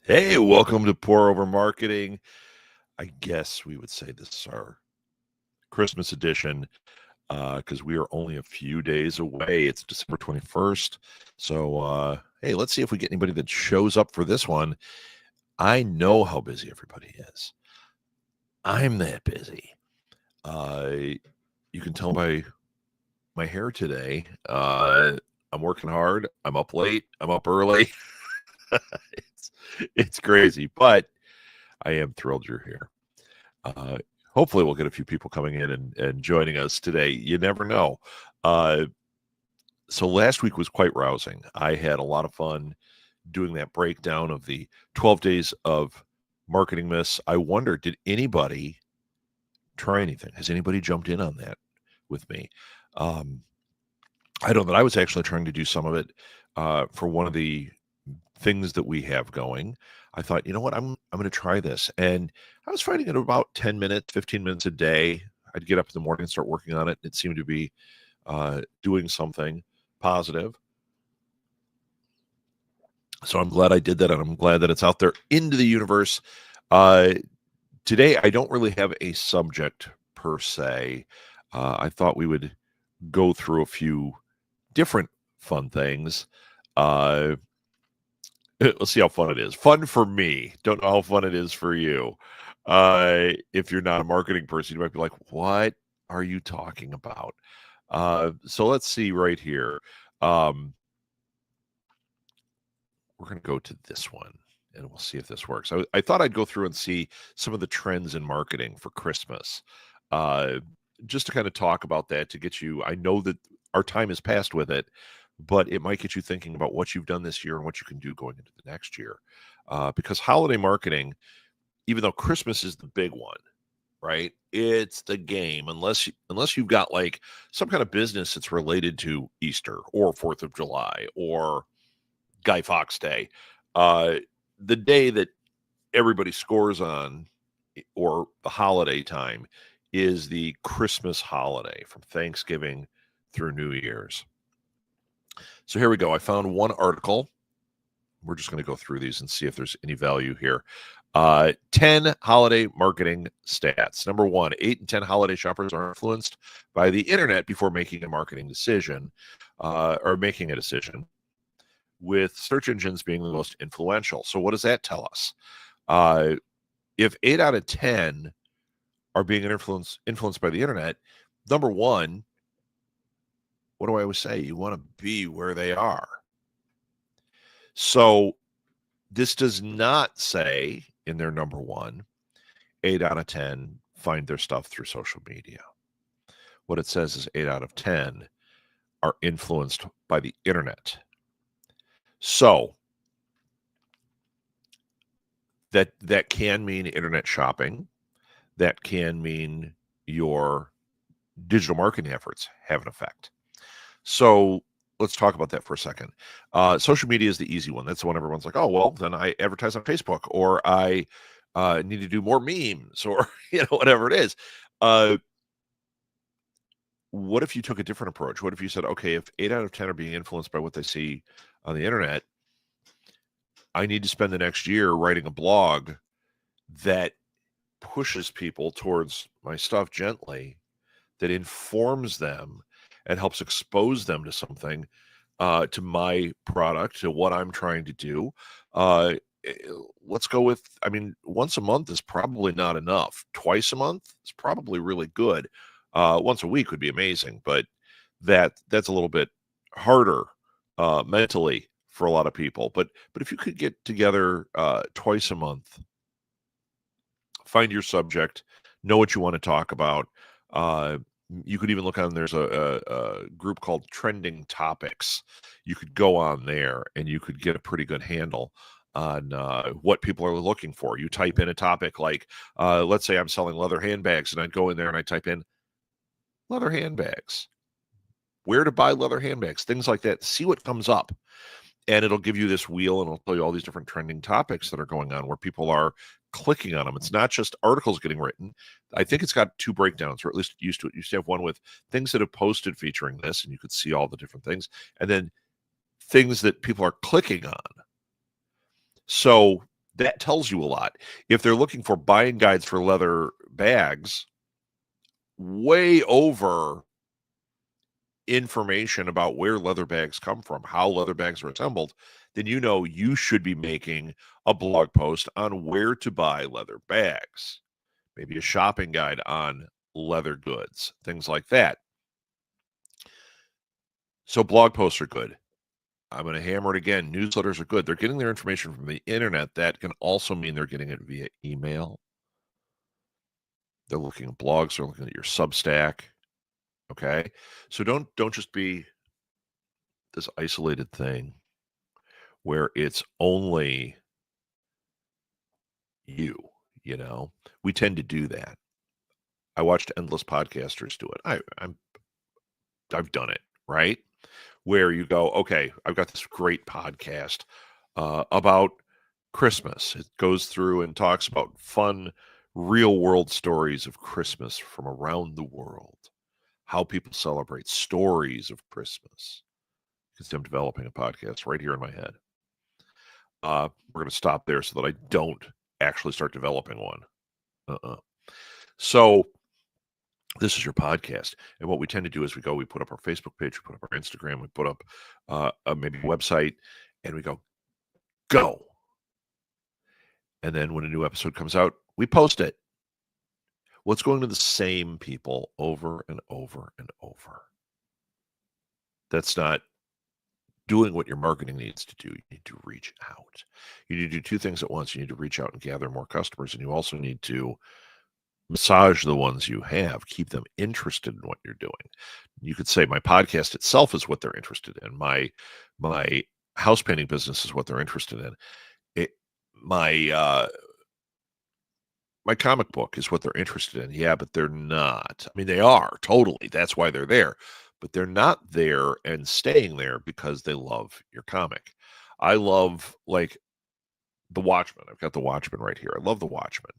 Hey, welcome to Pour Over Marketing. I guess we would say this is our Christmas edition because we are only a few days away. It's December 21st. So, hey, let's see if we get anybody that shows up for this one. I know how busy everybody is. I'm that busy. Uh, you can tell by my hair today. I'm working hard. I'm up late. I'm up early. it's, it's crazy, but I am thrilled you're here. Uh, Hopefully, we'll get a few people coming in and joining us today. You never know. Uh, so last week was quite rousing. I had a lot of fun doing that breakdown of the 12 days of marketing myths. I wonder, did anybody try anything? Has anybody jumped in on that with me? Um, I know that I was actually trying to do some of it for one of the things that we have going. I thought, you know what, I'm going to try this. And I was finding it about 10 minutes, 15 minutes a day. I'd get up in the morning and start working on it. It seemed to be doing something positive. So I'm glad I did that. And I'm glad that it's out there into the universe. Today, I don't really have a subject per se. I thought we would go through a few different fun things. Let's see how fun it is. Fun for me. Don't know how fun it is for you. If you're not a marketing person, you might be like, what are you talking about? So let's see right here. We're going to go to this one and we'll see if this works. I thought I'd go through and see some of the trends in marketing for Christmas. Just to kind of talk about that to get you, I know that our time has passed with it, but it might get you thinking about what you've done this year and what you can do going into the next year. Because holiday marketing, even though Christmas is the big one, right? It's the game. Unless you've got like some kind of business that's related to Easter or 4th of July or Guy Fawkes Day, the day that everybody scores on or the holiday time is the Christmas holiday from Thanksgiving through New Year's. So here we go. I found one article. We're just going to go through these and see if there's any value here. 10 holiday marketing stats. Number one, 8 in 10 holiday shoppers are influenced by the internet before making a marketing decision or making a decision, with search engines being the most influential. So what does that tell us? If 8 out of 10 are being influenced by the internet, number one, what do I always say? You want to be where they are. So this does not say in their number one, 8 out of 10 find their stuff through social media. What it says is 8 out of 10 are influenced by the internet. So that can mean internet shopping. That can mean your digital marketing efforts have an effect. So let's talk about that for a second. Social media is the easy one. That's the one everyone's like, oh, well, then I advertise on Facebook, or I need to do more memes, or whatever it is. What if you took a different approach? What if you said, okay, if 8 out of 10 are being influenced by what they see on the internet, I need to spend the next year writing a blog that pushes people towards my stuff gently, that informs them and helps expose them to something, to my product, to what I'm trying to do. Let's go with, once a month is probably not enough. Twice a month is probably really good. Once a week would be amazing, but that's a little bit harder mentally for a lot of people. But if you could get together twice a month, find your subject, know what you want to talk about. You could even look on, there's a group called Trending Topics. You could go on there and you could get a pretty good handle on what people are looking for. You type in a topic like, let's say I'm selling leather handbags, and I'd go in there and I type in leather handbags, where to buy leather handbags, things like that. See what comes up. And it'll give you this wheel and it'll tell you all these different trending topics that are going on where people are clicking on them. It's not just articles getting written. I think it's got 2 breakdowns, or at least it used to. It used to have one with things that have posted featuring this, and you could see all the different things, and then things that people are clicking on. So That tells you a lot. If they're looking for buying guides for leather bags, way over information about where leather bags come from, how leather bags are assembled, then you know you should be making a blog post on where to buy leather bags, maybe a shopping guide on leather goods, things like that. So blog posts are good. I'm going to hammer it again. Newsletters are good. They're getting their information from the internet. That can also mean they're getting it via email. They're looking at blogs. They're looking at your Substack. Okay. So don't just be this isolated thing where it's only you, you know. We tend to do that. I watched endless podcasters do it. I've done it, right? Where you go, okay, I've got this great podcast about Christmas. It goes through and talks about fun, real world stories of Christmas from around the world, how people celebrate, stories of Christmas. Because I'm developing a podcast right here in my head. We're going to stop there so that I don't actually start developing one. So this is your podcast. And what we tend to do is we put up our Facebook page, we put up our Instagram, we put up maybe a website, and we go. And then when a new episode comes out, we post it. Well, it's going to the same people over and over and over. That's not doing what your marketing needs to do. You need to reach out. You need to do two things at once. You need to reach out and gather more customers, and you also need to massage the ones you have, keep them interested in what you're doing. You could say my podcast itself is what they're interested in. My house painting business is what they're interested in. My comic book is what they're interested in. Yeah, but they're not. I mean, they are totally. That's why they're there. But they're not there and staying there because they love your comic. I love, like, The Watchmen. I've got The Watchmen right here. I love The Watchmen.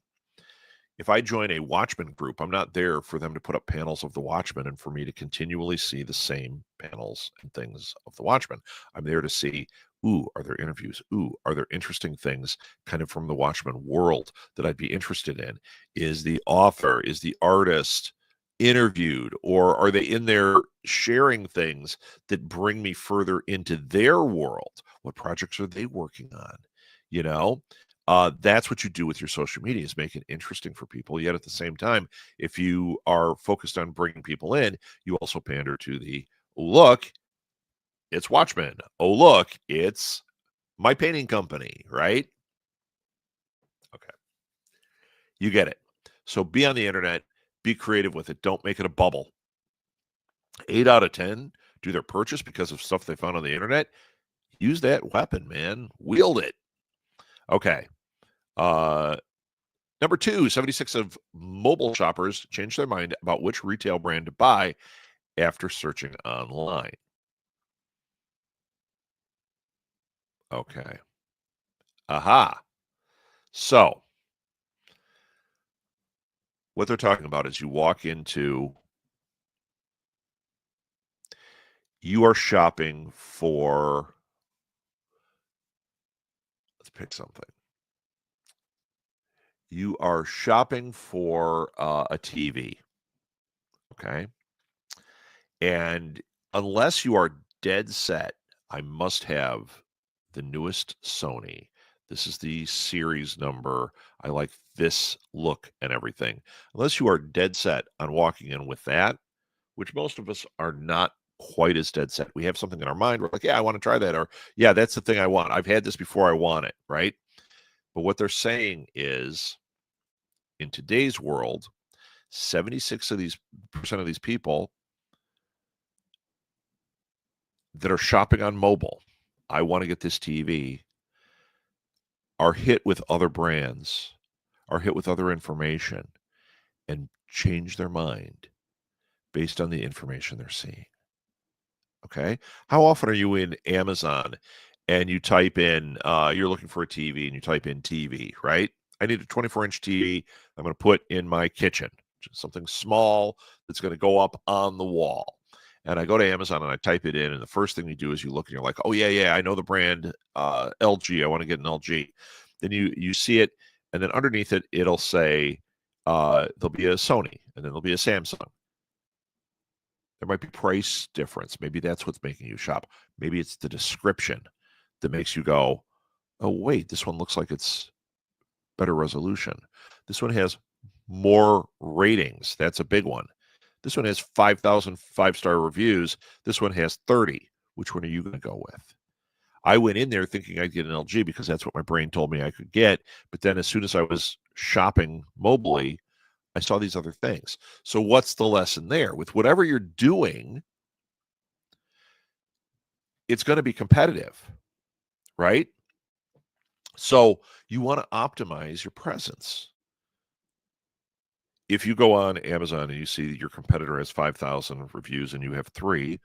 If I join a Watchmen group, I'm not there for them to put up panels of The Watchmen and for me to continually see the same panels and things of The Watchmen. I'm there to see, ooh, are there interviews? Ooh, are there interesting things kind of from the Watchmen world that I'd be interested in? Is the author, is the artist interviewed, or are they in there sharing things that bring me further into their world? What projects are they working on? You know? That's what you do with your social media, is make it interesting for people. Yet at the same time, if you are focused on bringing people in, you also pander to the, look, it's Watchmen. Oh, look, it's my painting company, right? Okay. You get it. So be on the internet, be creative with it. Don't make it a bubble. 8 out of 10 do their purchase because of stuff they found on the internet. Use that weapon, man. Wield it. Okay. Number 2, 76 of mobile shoppers change their mind about which retail brand to buy after searching online. Okay. Aha. So, what they're talking about is you are shopping for, let's pick something. You are shopping for a TV. Okay. And unless you are dead set, I must have the newest Sony. This is the series number. I like this look and everything. Unless you are dead set on walking in with that, which most of us are not quite as dead set. We have something in our mind. We're like, yeah, I want to try that. Or, yeah, that's the thing I want. I've had this before. I want it. Right. But what they're saying is, in today's world, 76% of these people that are shopping on mobile, I want to get this TV, are hit with other brands, are hit with other information, and change their mind based on the information they're seeing. Okay. How often are you in Amazon and you type in, you're looking for a TV and you type in TV, right? I need a 24-inch TV I'm going to put in my kitchen, just something small that's going to go up on the wall. And I go to Amazon and I type it in, and the first thing you do is you look and you're like, oh, yeah, I know the brand LG. I want to get an LG. then you see it, and then underneath it, it'll say there'll be a Sony, and then there'll be a Samsung. There might be price difference. Maybe that's what's making you shop. Maybe it's the description that makes you go, oh, wait, this one looks like it's better resolution. This one has more ratings. That's a big one. This one has 5,000 five-star reviews. This one has 30. Which one are you going to go with? I went in there thinking I'd get an LG because that's what my brain told me I could get. But then as soon as I was shopping mobily, I saw these other things. So what's the lesson there? With whatever you're doing, it's going to be competitive, right? So you want to optimize your presence. If you go on Amazon and you see your competitor has 5,000 reviews and you have 3,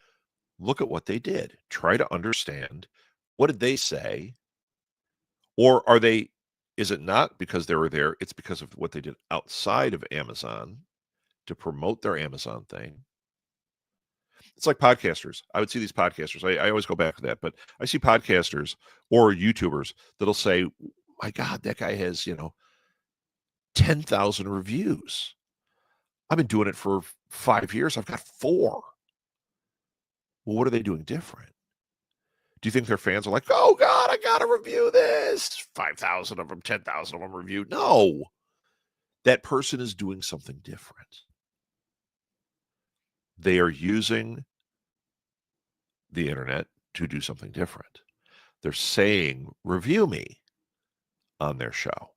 look at what they did. Try to understand, what did they say? Or is it not because they were there? It's because of what they did outside of Amazon to promote their Amazon thing. It's like podcasters. I would see these podcasters. I always go back to that, but I see podcasters or YouTubers that'll say, my God, that guy has, 10,000 reviews. I've been doing it for 5 years. I've got 4. Well, what are they doing different? Do you think their fans are like, oh, God, I got to review this? 5,000 of them, 10,000 of them reviewed. No, that person is doing something different. They are using the internet to do something different. They're saying, review me on their show.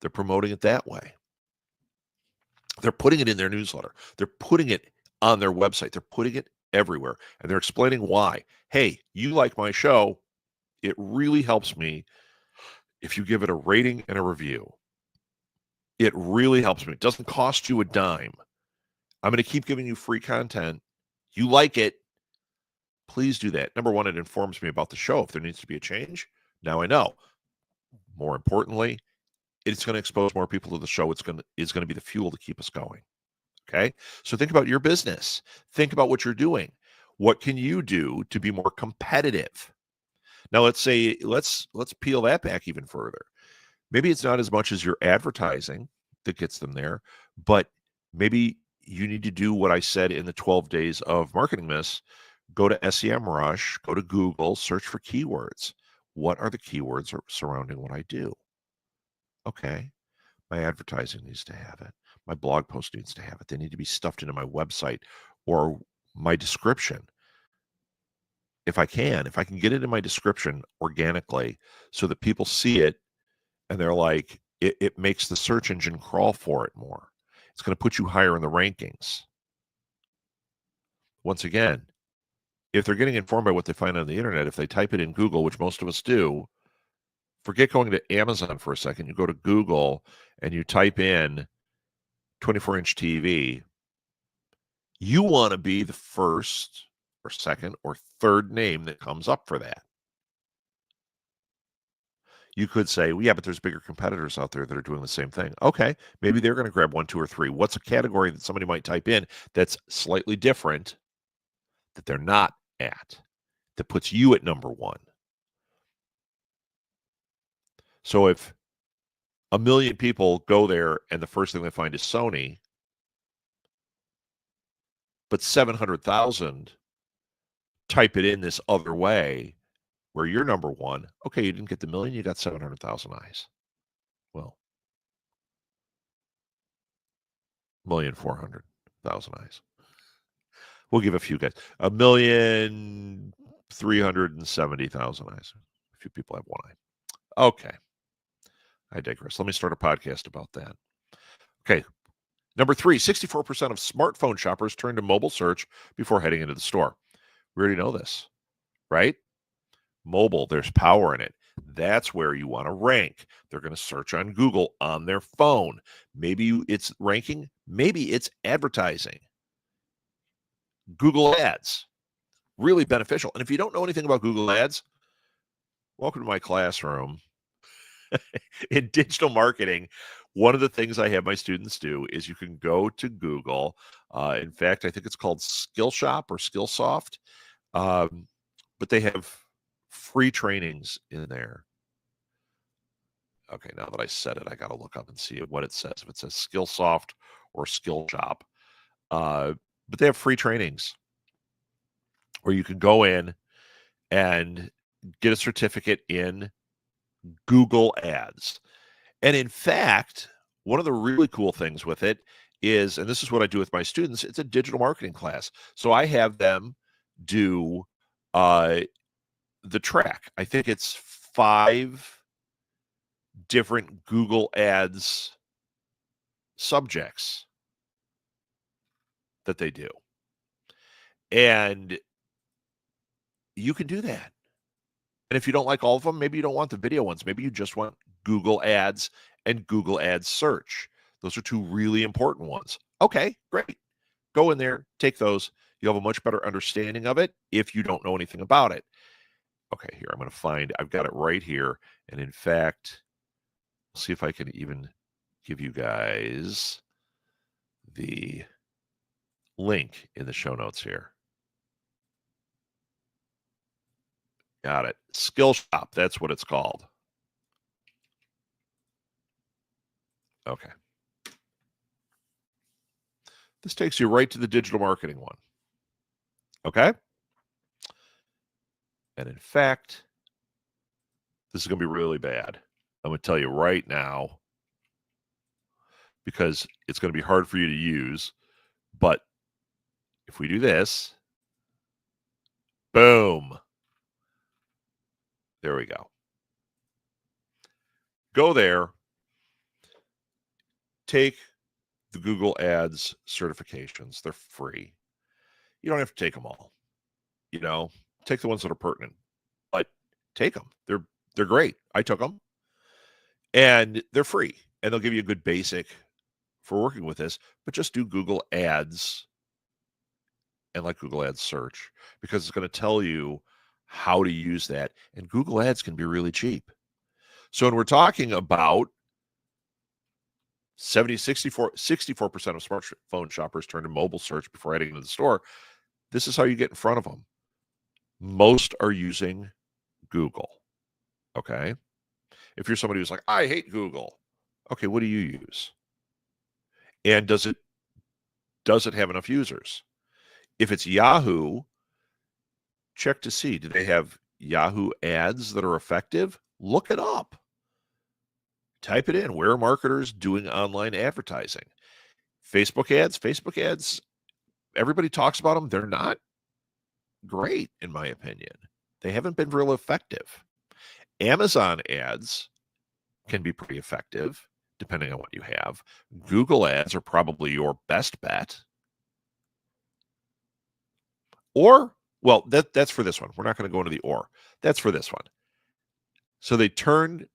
They're promoting it that way. They're putting it in their newsletter. They're putting it on their website. They're putting it everywhere. And they're explaining why. Hey, you like my show. It really helps me if you give it a rating and a review. It really helps me. It doesn't cost you a dime. I'm going to keep giving you free content. You like it. Please do that. Number one, it informs me about the show. If there needs to be a change, now I know. More importantly, it's going to expose more people to the show. It's going to be the fuel to keep us going. Okay. So think about your business. Think about what you're doing. What can you do to be more competitive? Now, let's peel that back even further. Maybe it's not as much as your advertising that gets them there, but maybe you need to do what I said in the 12 days of Marketing Miss. Go to SEMrush, go to Google, search for keywords. What are the keywords surrounding what I do? Okay. My advertising needs to have it. My blog post needs to have it. They need to be stuffed into my website or my description. If I can get it in my description organically so that people see it and they're like, it makes the search engine crawl for it more. It's going to put you higher in the rankings. Once again, if they're getting informed by what they find on the internet, if they type it in Google, which most of us do, forget going to Amazon for a second. You go to Google and you type in 24-inch TV. You want to be the first or second or third name that comes up for that. You could say, well, yeah, but there's bigger competitors out there that are doing the same thing. Okay, maybe they're going to grab 1, 2, or 3. What's a category that somebody might type in that's slightly different that they're not at, that puts you at number 1? So if 1 million people go there and the first thing they find is Sony, but 700,000 type it in this other way where you're number 1, okay, you didn't get the million, you got 700,000 eyes. Well, 1,400,000 eyes. We'll give a few guys. 1,370,000 eyes. A few people have one eye. Okay. I digress. Let me start a podcast about that. Okay. Number 3, 64% of smartphone shoppers turn to mobile search before heading into the store. We already know this, right? Mobile, there's power in it. That's where you want to rank. They're going to search on Google on their phone. Maybe it's ranking. Maybe it's advertising. Google Ads, really beneficial. And if you don't know anything about Google Ads, welcome to my classroom. In digital marketing, one of the things I have my students do is you can go to Google. In fact, I think it's called Skillshop or Skillsoft, but they have free trainings in there Okay, now that I said it, I got to look up and see what it says. If it says Skillsoft or Skillshop. But they have free trainings where you can go in and get a certificate in Google Ads. And in fact, one of the really cool things with it is, and this is what I do with my students, it's a digital marketing class. So I have them do the track. I think it's 5 different Google Ads subjects that they do. And you can do that. And if you don't like all of them, maybe you don't want the video ones. Maybe you just want Google Ads and Google Ads search. Those are 2 really important ones. Okay, great. Go in there, take those. You'll have a much better understanding of it if you don't know anything about it. Okay, here, I'm going to find, I've got it right here. And in fact, I'll see if I can even give you guys the link in the show notes here. Got it. Skillshop, that's what it's called. Okay. This takes you right to the digital marketing one. Okay? And in fact, this is going to be really bad. I'm going to tell you right now because it's going to be hard for you to use. But if we do this, boom. There we go. Go there. Take the Google Ads certifications. They're free. You don't have to take them all. You know, take the ones that are pertinent, but take them. They're great. I took them, and they're free, and they'll give you a good basic for working with this. But just do Google Ads and like Google Ads search because it's going to tell you how to use that. And Google Ads can be really cheap. So when we're talking about 64% of smartphone shoppers turn to mobile search before heading into the store, this is how you get in front of them. Most are using Google. Okay. If you're somebody who's like, I hate Google. Okay, what do you use? And does it have enough users? If it's Yahoo, check to see, do they have Yahoo ads that are effective? Look it up. Type it in. Where are marketers doing online advertising? Facebook ads, everybody talks about them. They're not great, in my opinion. They haven't been real effective. Amazon ads can be pretty effective, depending on what you have. Google ads are probably your best bet. Or, well, that's for this one. We're not going to go into the or. That's for this one. So they turn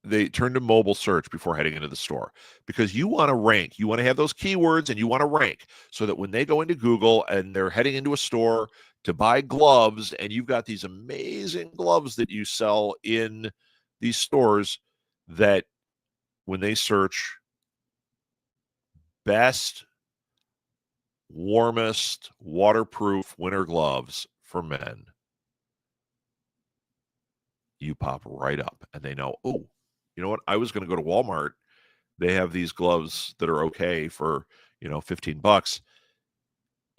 to mobile search before heading into the store because you want to rank. You want to have those keywords and you want to rank so that when they go into Google and they're heading into a store to buy gloves and you've got these amazing gloves that you sell in these stores, that when they search best, warmest, waterproof winter gloves for men, you pop right up and they know, oh, you know what? I was going to go to Walmart. They have these gloves that are okay for, $15.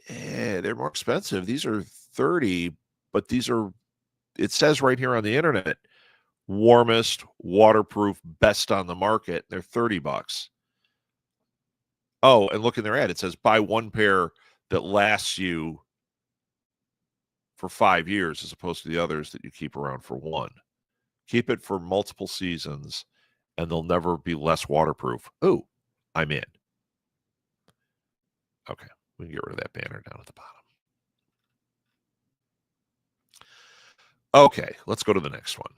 They're more expensive. These are 30, but it says right here on the internet, warmest, waterproof, best on the market. They're $30. Oh, and look in their ad. It says buy one pair that lasts you for 5 years as opposed to the others that you keep around for one. Keep it for multiple seasons and they'll never be less waterproof. Oh, I'm in. Okay, we can get rid of that banner down at the bottom. Okay, let's go to the next one.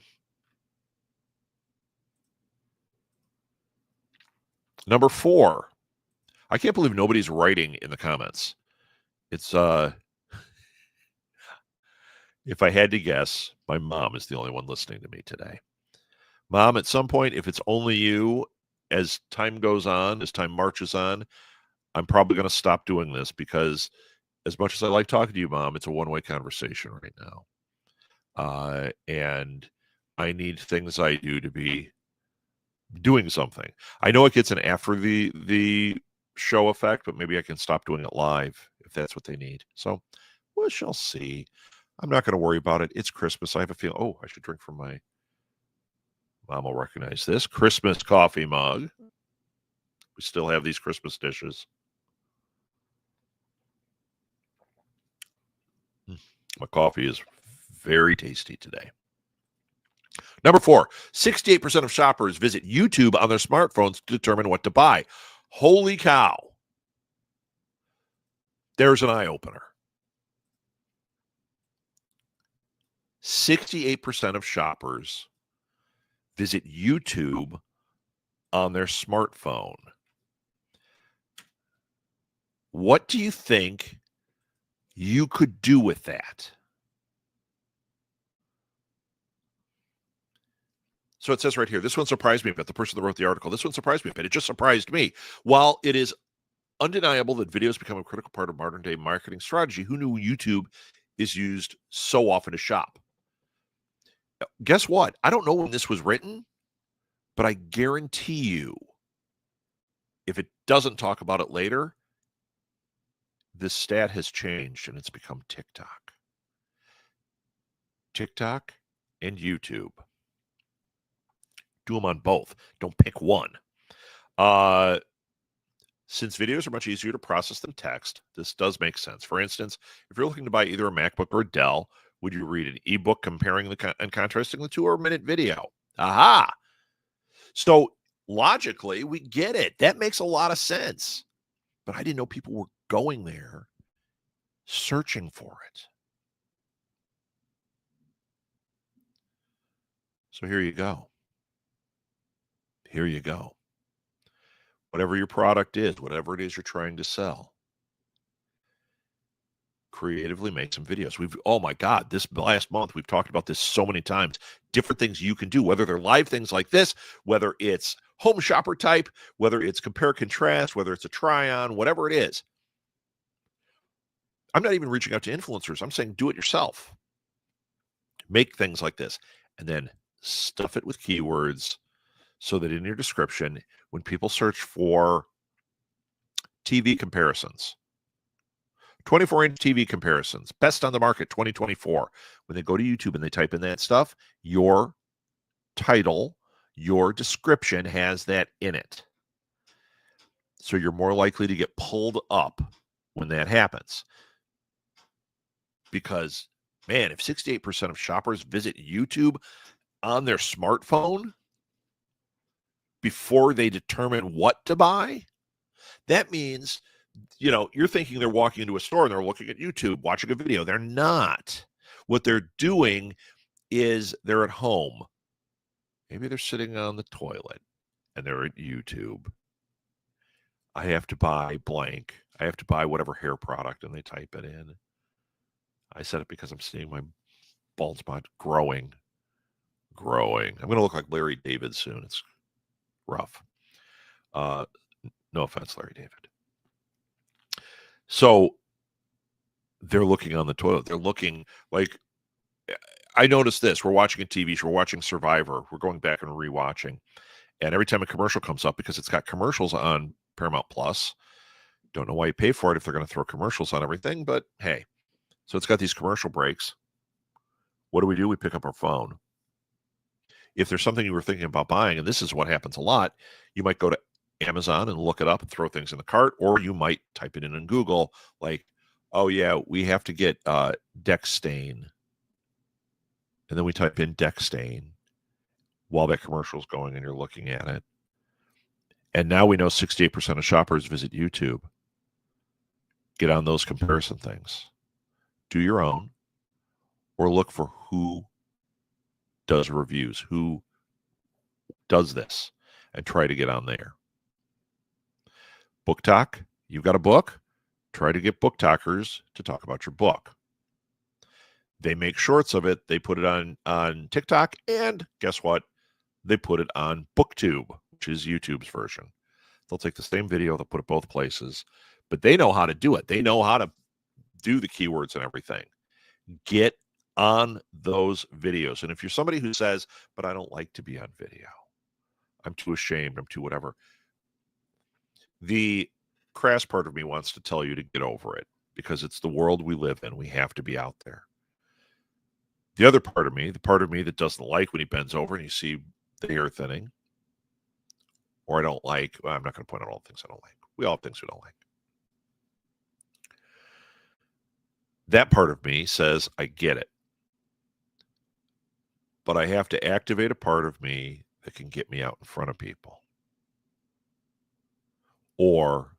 Number 4. I can't believe nobody's writing in the comments. It's if I had to guess, my mom is the only one listening to me today. Mom, at some point, if it's only you, as time goes on, as time marches on, I'm probably going to stop doing this because as much as I like talking to you, Mom, it's a one-way conversation right now. And I need things I do to be doing something. I know it gets an after the show effect, but maybe I can stop doing it live if that's what they need. So we shall see. I'm not going to worry about it. It's Christmas. I have a feeling. Oh, I should drink from my. Mom will recognize this Christmas coffee mug. We still have these Christmas dishes. My coffee is very tasty today. Number 4, 68% of shoppers visit YouTube on their smartphones to determine what to buy. Holy cow. There's an eye-opener. 68% of shoppers visit YouTube on their smartphone. What do you think you could do with that? So it says right here, this one surprised me, but the person that wrote the article, this one surprised me, but it just surprised me. While it is undeniable that videos become a critical part of modern day marketing strategy, who knew YouTube is used so often to shop? Guess what? I don't know when this was written, but I guarantee you, if it doesn't talk about it later, this stat has changed and it's become TikTok. TikTok and YouTube. Do them on both. Don't pick one. Since videos are much easier to process than text, this does make sense. For instance, if you're looking to buy either a MacBook or a Dell, would you read an ebook comparing and contrasting the two, or a minute video? Aha! So logically, we get it. That makes a lot of sense. But I didn't know people were going there searching for it. So here you go. Here you go. Whatever your product is, whatever it is you're trying to sell, creatively make some videos. Oh my God, this last month, we've talked about this so many times. Different things you can do, whether they're live things like this, whether it's home shopper type, whether it's compare contrast, whether it's a try on, whatever it is. I'm not even reaching out to influencers. I'm saying do it yourself. Make things like this and then stuff it with keywords so that in your description, when people search for TV comparisons, 24-inch TV comparisons, best on the market 2024, when they go to YouTube and they type in that stuff, your title, your description has that in it. So you're more likely to get pulled up when that happens. Because, man, if 68% of shoppers visit YouTube on their smartphone before they determine what to buy, that means, you're thinking they're walking into a store and they're looking at YouTube, watching a video. They're not. What they're doing is they're at home. Maybe they're sitting on the toilet and they're at YouTube. I have to buy blank. I have to buy whatever hair product, and they type it in. I said it because I'm seeing my bald spot growing. I'm going to look like Larry David soon. It's rough. No offense, Larry David. So they're looking on the toilet. They're looking like, I noticed this. We're watching a TV show. We're watching Survivor. We're going back and rewatching. And every time a commercial comes up, because it's got commercials on Paramount Plus, don't know why you pay for it if they're going to throw commercials on everything, but hey. So it's got these commercial breaks. What do? We pick up our phone. If there's something you were thinking about buying, and this is what happens a lot, you might go to Amazon and look it up and throw things in the cart, or you might type it in Google, like, oh yeah, we have to get deck stain. And then we type in deck stain while that commercial is going and you're looking at it. And now we know 68% of shoppers visit YouTube. Get on those comparison things. Do your own, or look for who does reviews, who does this, and try to get on there. Book Talk, you've got a book, try to get book talkers to talk about your book. They make shorts of it. They put it on TikTok, and guess what? They put it on BookTube, which is YouTube's version. They'll take the same video, they'll put it both places, but they know how to do it. They know how to do the keywords and everything. Get on those videos. And if you're somebody who says, but I don't like to be on video, I'm too ashamed. I'm too whatever. The crass part of me wants to tell you to get over it because it's the world we live in. We have to be out there. The other part of me, the part of me that doesn't like when he bends over and you see the hair thinning, or I don't like, well, I'm not going to point out all the things I don't like. We all have things we don't like. That part of me says, I get it. But I have to activate a part of me that can get me out in front of people. Or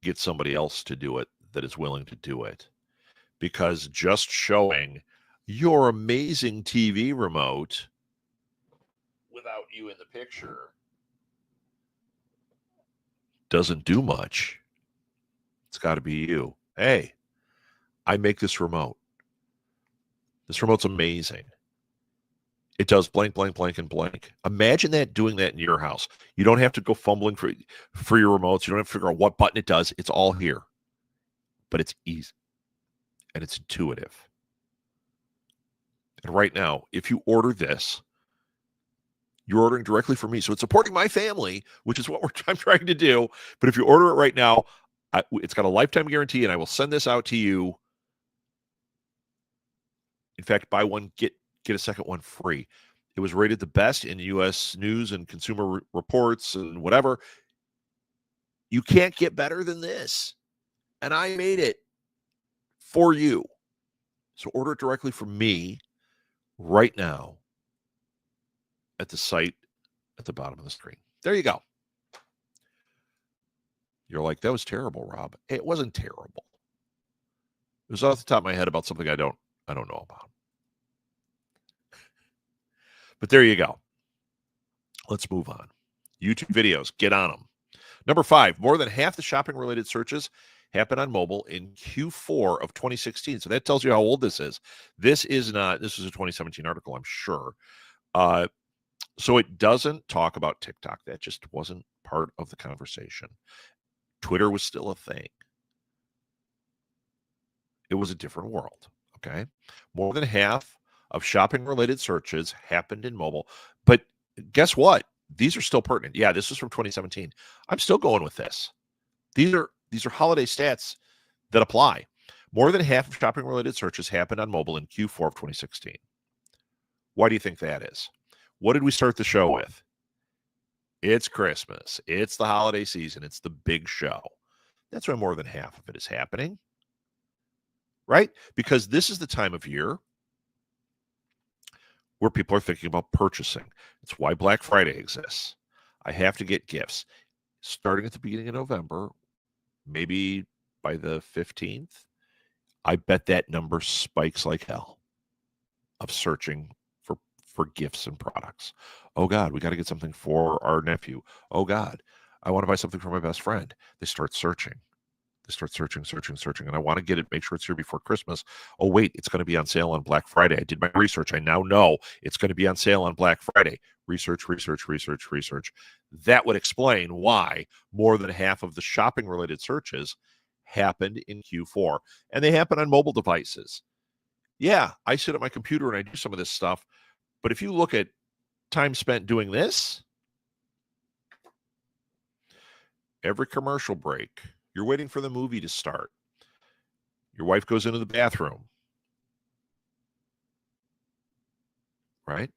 get somebody else to do it that is willing to do it. Because just showing your amazing TV remote without you in the picture doesn't do much. It's got to be you. Hey, I make this remote. This remote's amazing. It does blank, blank, blank, and blank. Imagine that, doing that in your house. You don't have to go fumbling for your remotes. You don't have to figure out what button it does. It's all here. But it's easy. And it's intuitive. And right now, if you order this, you're ordering directly from me. So it's supporting my family, which is what I'm trying to do. But if you order it right now, it's got a lifetime guarantee, and I will send this out to you. In fact, buy one, get a second one free. It was rated the best in U.S. News and Consumer Reports and whatever. You can't get better than this. And I made it for you. So order it directly from me right now at the site at the bottom of the screen. There you go. You're like, that was terrible, Rob. It wasn't terrible. It was off the top of my head about something I don't know about. But there you go. Let's move on. YouTube videos, get on them. Number 5, more than half the shopping-related searches happen on mobile in Q4 of 2016. So that tells you how old this is. This is a 2017 article, I'm sure. So it doesn't talk about TikTok. That just wasn't part of the conversation. Twitter was still a thing. It was a different world, okay? More than half of shopping-related searches happened in mobile. But guess what? These are still pertinent. Yeah, this is from 2017. I'm still going with this. These are holiday stats that apply. More than half of shopping-related searches happened on mobile in Q4 of 2016. Why do you think that is? What did we start the show with? It's Christmas. It's the holiday season. It's the big show. That's why more than half of it is happening, right? Because this is the time of year where people are thinking about purchasing. It's why Black Friday exists. I have to get gifts. Starting at the beginning of November, maybe by the 15th, I bet that number spikes like hell of searching for gifts and products. Oh God, we got to get something for our nephew. Oh God, I want to buy something for my best friend. They start searching. They start searching. And I want to get it, make sure it's here before Christmas. Oh wait, it's going to be on sale on Black Friday. I did my research. I now know it's going to be on sale on Black Friday. Research. That would explain why more than half of the shopping-related searches happened in Q4. And they happen on mobile devices. Yeah, I sit at my computer and I do some of this stuff. But if you look at time spent doing this, every commercial break, you're waiting for the movie to start. Your wife goes into the bathroom, right?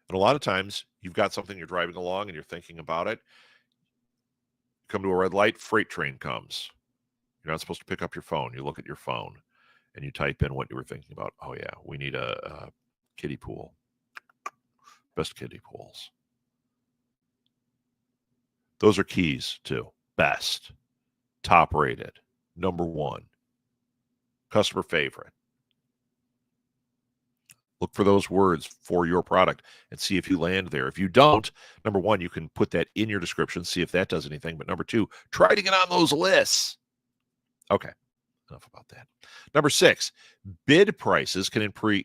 And a lot of times you've got something, you're driving along and you're thinking about it. You come to a red light, freight train comes. You're not supposed to pick up your phone. You look at your phone and you type in what you were thinking about. Oh yeah, we need a kiddie pool. Best kiddie pools. Those are keys too. Best, top rated, number 1, customer favorite. Look for those words for your product and see if you land there. If you don't, number 1, you can put that in your description, see if that does anything. But number 2, try to get on those lists. Okay, enough about that. Number 6, bid prices can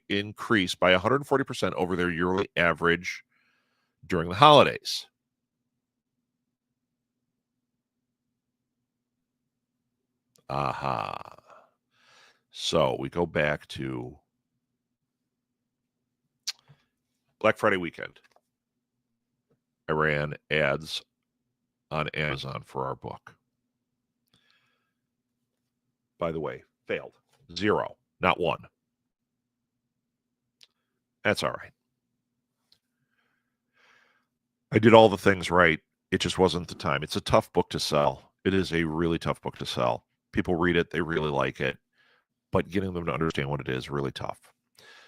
increase by 140% over their yearly average during the holidays. Aha. So we go back to Black Friday weekend. ran ads on Amazon for our book. By the way, failed. 0, not 1. That's all right. I did all the things right. It just wasn't the time. It's a tough book to sell. It is a really tough book to sell. People read it, they really like it, but getting them to understand what it is really tough.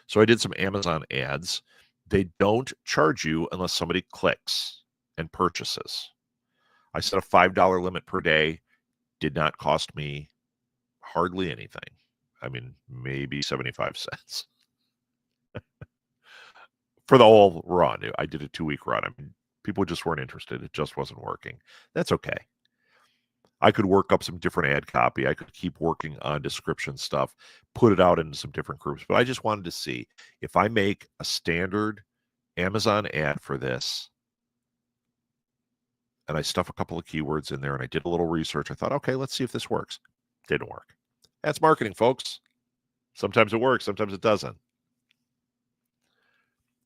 So I did some Amazon ads. They don't charge you unless somebody clicks and purchases. I set a $5 limit per day. Did not cost me hardly anything. I mean, maybe 75 cents for the whole run. I did a 2-week run. I mean, people just weren't interested. It just wasn't working. That's okay. I could work up some different ad copy. I could keep working on description stuff, put it out into some different groups. But I just wanted to see if I make a standard Amazon ad for this and I stuff a couple of keywords in there and I did a little research. I thought, okay, let's see if this works. Didn't work. That's marketing, folks. Sometimes it works, sometimes it doesn't.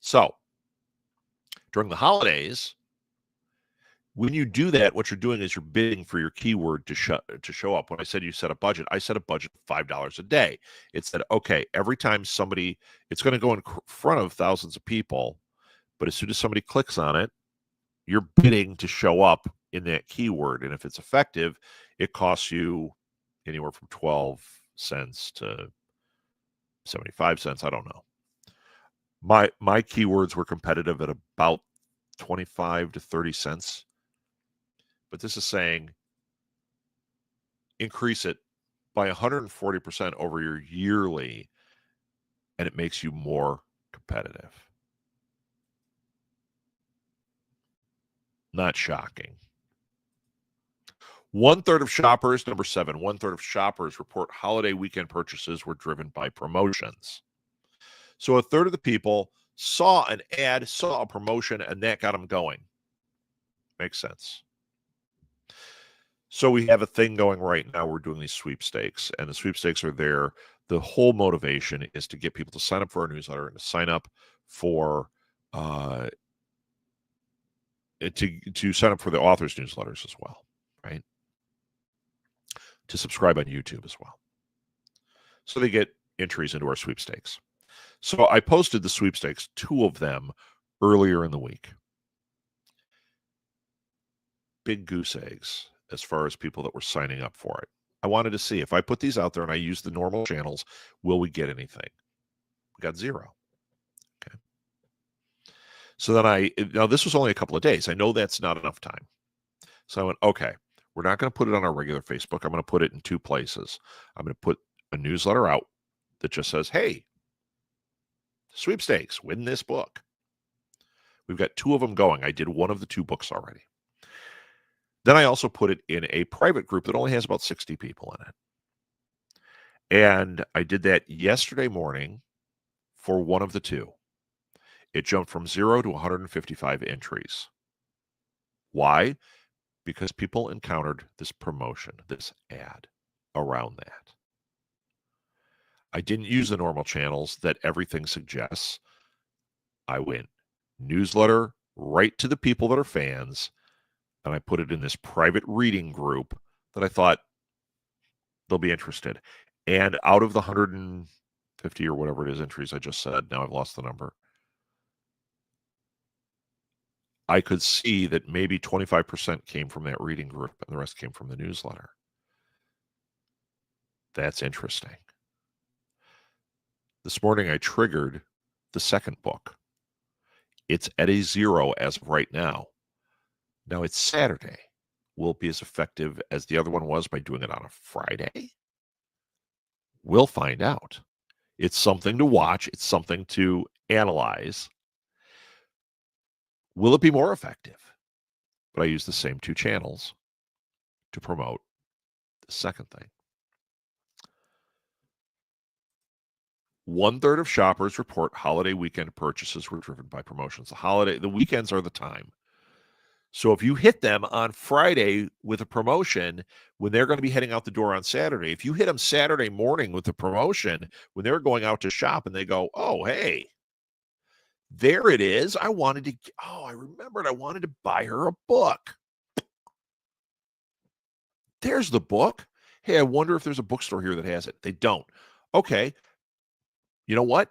So during the holidays, when you do that, what you're doing is you're bidding for your keyword to show up. When I said you set a budget, I set a budget of $5 a day. It said, okay, every time somebody, it's going to go in front of thousands of people, but as soon as somebody clicks on it, you're bidding to show up in that keyword. And if it's effective, it costs you anywhere from 12 cents to 75 cents. I don't know. My keywords were competitive at about 25 to 30 cents. But this is saying increase it by 140% over your yearly, and it makes you more competitive. Not shocking. 1/3 of shoppers, number 7, 1/3 of shoppers report holiday weekend purchases were driven by promotions. So 1/3 of the people saw an ad, saw a promotion, and that got them going. Makes sense. So we have a thing going right now. We're doing these sweepstakes, and the sweepstakes are there. The whole motivation is to get people to sign up for our newsletter and to sign up for to sign up for the authors' newsletters as well, right? To subscribe on YouTube as well. So they get entries into our sweepstakes. So I posted the sweepstakes, 2 of them, earlier in the week. Big goose eggs as far as people that were signing up for it. I wanted to see if I put these out there and I use the normal channels, will we get anything? We got 0. Okay. So then now this was only a couple of days. I know that's not enough time. So I went, okay, we're not going to put it on our regular Facebook. I'm going to put it in 2 places. I'm going to put a newsletter out that just says, hey, sweepstakes, win this book. We've got 2 of them going. I did one of the 2 books already. Then I also put it in a private group that only has about 60 people in it. And I did that yesterday morning for one of the 2. It jumped from 0 to 155 entries. Why? Because people encountered this promotion, this ad around that. I didn't use the normal channels that everything suggests. I went newsletter right to the people that are fans, and I put it in this private reading group that I thought they'll be interested. And out of the 150 or whatever it is entries I just said, now I've lost the number, I could see that maybe 25% came from that reading group and the rest came from the newsletter. That's interesting. This morning I triggered the second book. It's at a 0 as of right now. Now it's Saturday. Will it be as effective as the other one was by doing it on a Friday? We'll find out. It's something to watch. It's something to analyze. Will it be more effective? But I use the same 2 channels to promote the second thing. 1/3 of shoppers report holiday weekend purchases were driven by promotions. The weekends are the time. So if you hit them on Friday with a promotion when they're going to be heading out the door on Saturday, if you hit them Saturday morning with a promotion when they're going out to shop and they go, oh, hey, There it is. I remembered I wanted to buy her a book. There's the book. Hey, I wonder if there's a bookstore here that has it. They don't. Okay. You know what?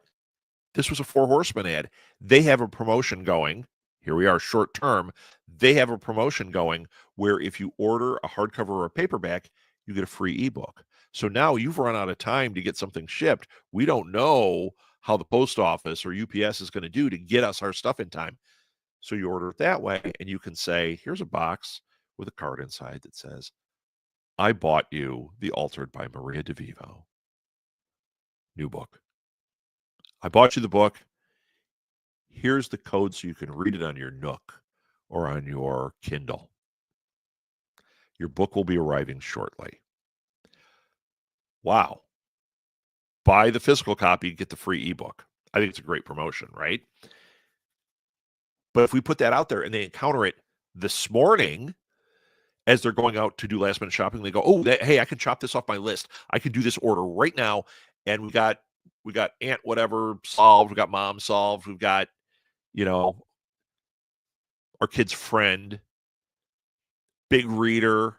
This was a Four Horsemen ad. They have a promotion going. Here we are, short term. They have a promotion going where if you order a hardcover or a paperback, you get a free ebook. So now you've run out of time to get something shipped. We don't know how the post office or UPS is going to do to get us our stuff in time. So you order it that way, and you can say, here's a box with a card inside that says, I bought you The Altered by Maria DeVivo. New book. I bought you the book. Here's the code so you can read it on your Nook or on your Kindle. Your book will be arriving shortly. Wow. Buy the physical copy, get the free ebook. I think it's a great promotion, right? But if we put that out there and they encounter it this morning as they're going out to do last minute shopping, they go, oh, hey, I can chop this off my list. I can do this order right now. And we got aunt whatever solved. We got mom solved. We've got, our kid's friend, big reader.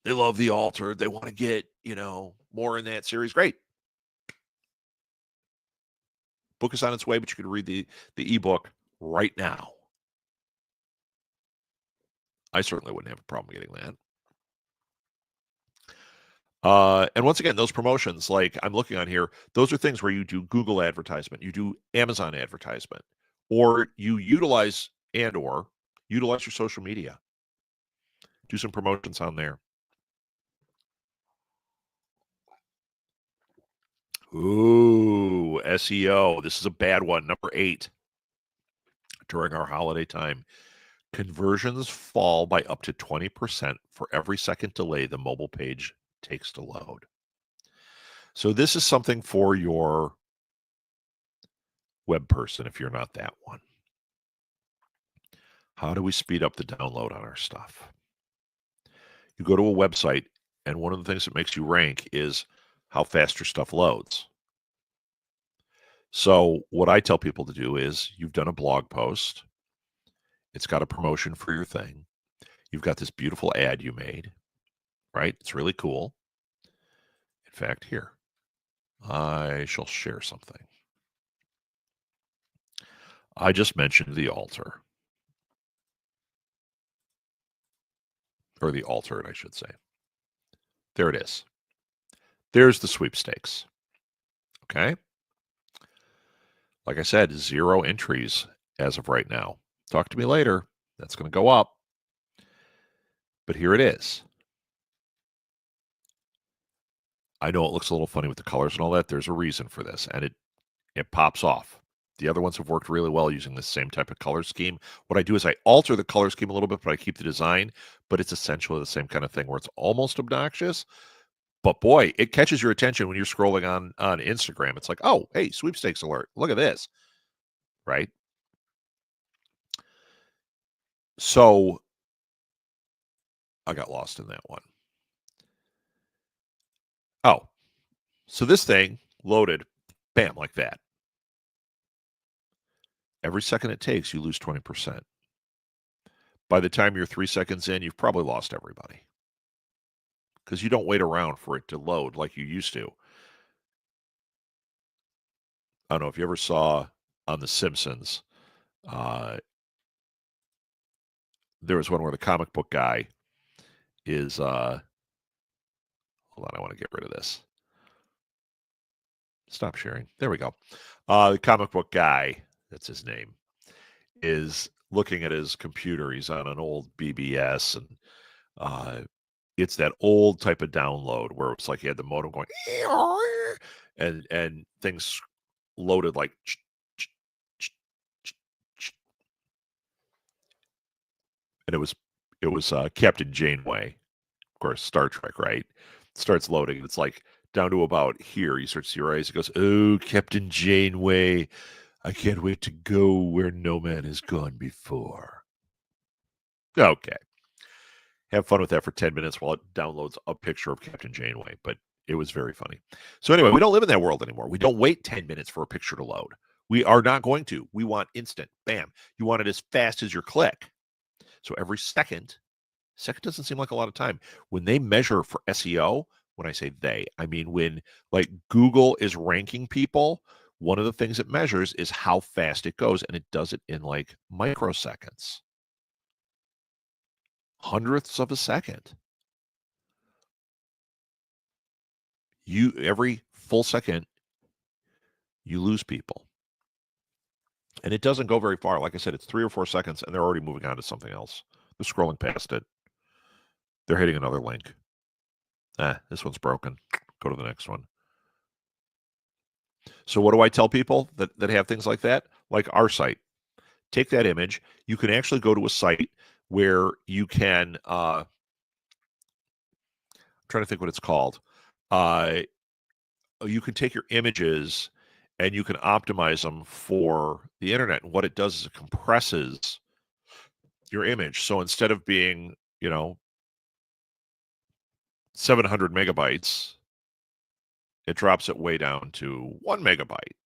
They love The Altered. They want to get, more in that series. Great. Book is on its way, but you can read the ebook right now. I certainly wouldn't have a problem getting that. And once again, those promotions, like I'm looking on here, those are things where you do Google advertisement, you do Amazon advertisement, or you utilize your social media. Do some promotions on there. Ooh, SEO. This is a bad one. Number 8. During our holiday time, conversions fall by up to 20% for every second delay the mobile page takes to load. So this is something for your web person if you're not that one. How do we speed up the download on our stuff? You go to a website, and one of the things that makes you rank is how fast your stuff loads. So what I tell people to do is you've done a blog post. It's got a promotion for your thing. You've got this beautiful ad you made, right? It's really cool. In fact, here, I shall share something. I just mentioned The Altar. Or The Altered, I should say. There it is. There's the sweepstakes. Okay? Like I said, 0 entries as of right now. Talk to me later. That's going to go up. But here it is. I know it looks a little funny with the colors and all that. There's a reason for this, and it pops off. The other ones have worked really well using the same type of color scheme. What I do is I alter the color scheme a little bit, but I keep the design. But it's essentially the same kind of thing where it's almost obnoxious. But boy, it catches your attention when you're scrolling on Instagram. It's like, oh, hey, sweepstakes alert. Look at this. Right? So I got lost in that one. Oh, so this thing loaded, bam, like that. Every second it takes, you lose 20%. By the time you're 3 seconds in, you've probably lost everybody. Because you don't wait around for it to load like you used to. I don't know if you ever saw on The Simpsons, there was one where the comic book guy is, hold on, I want to get rid of this. Stop sharing. There we go. The comic book guy, that's his name, is looking at his computer. He's on an old BBS, and it's that old type of download where it's like he had the modem going, and things loaded like, and it was Captain Janeway, of course, Star Trek, right? Starts loading, and it's like down to about here. You start to see your eyes. It goes, oh, Captain Janeway, I can't wait to go where no man has gone before. Okay. Have fun with that for 10 minutes while it downloads a picture of Captain Janeway, but it was very funny. So anyway, we don't live in that world anymore. We don't wait 10 minutes for a picture to load. We are not going to. We want instant. Bam. You want it as fast as your click. So every second doesn't seem like a lot of time. When they measure for SEO, when I say they, I mean when like Google is ranking people, one of the things it measures is how fast it goes, and it does it in like microseconds, hundredths of a second. Every full second, you lose people. And it doesn't go very far. Like I said, it's 3 or 4 seconds, and they're already moving on to something else. They're scrolling past it. They're hitting another link. This one's broken. Go to the next one. So what do I tell people that have things like that? Like our site. Take that image. You can actually go to a site where you can, I'm trying to think what it's called. You can take your images and you can optimize them for the internet. And what it does is it compresses your image. So instead of being, 700 megabytes, it drops it way down to 1 megabyte.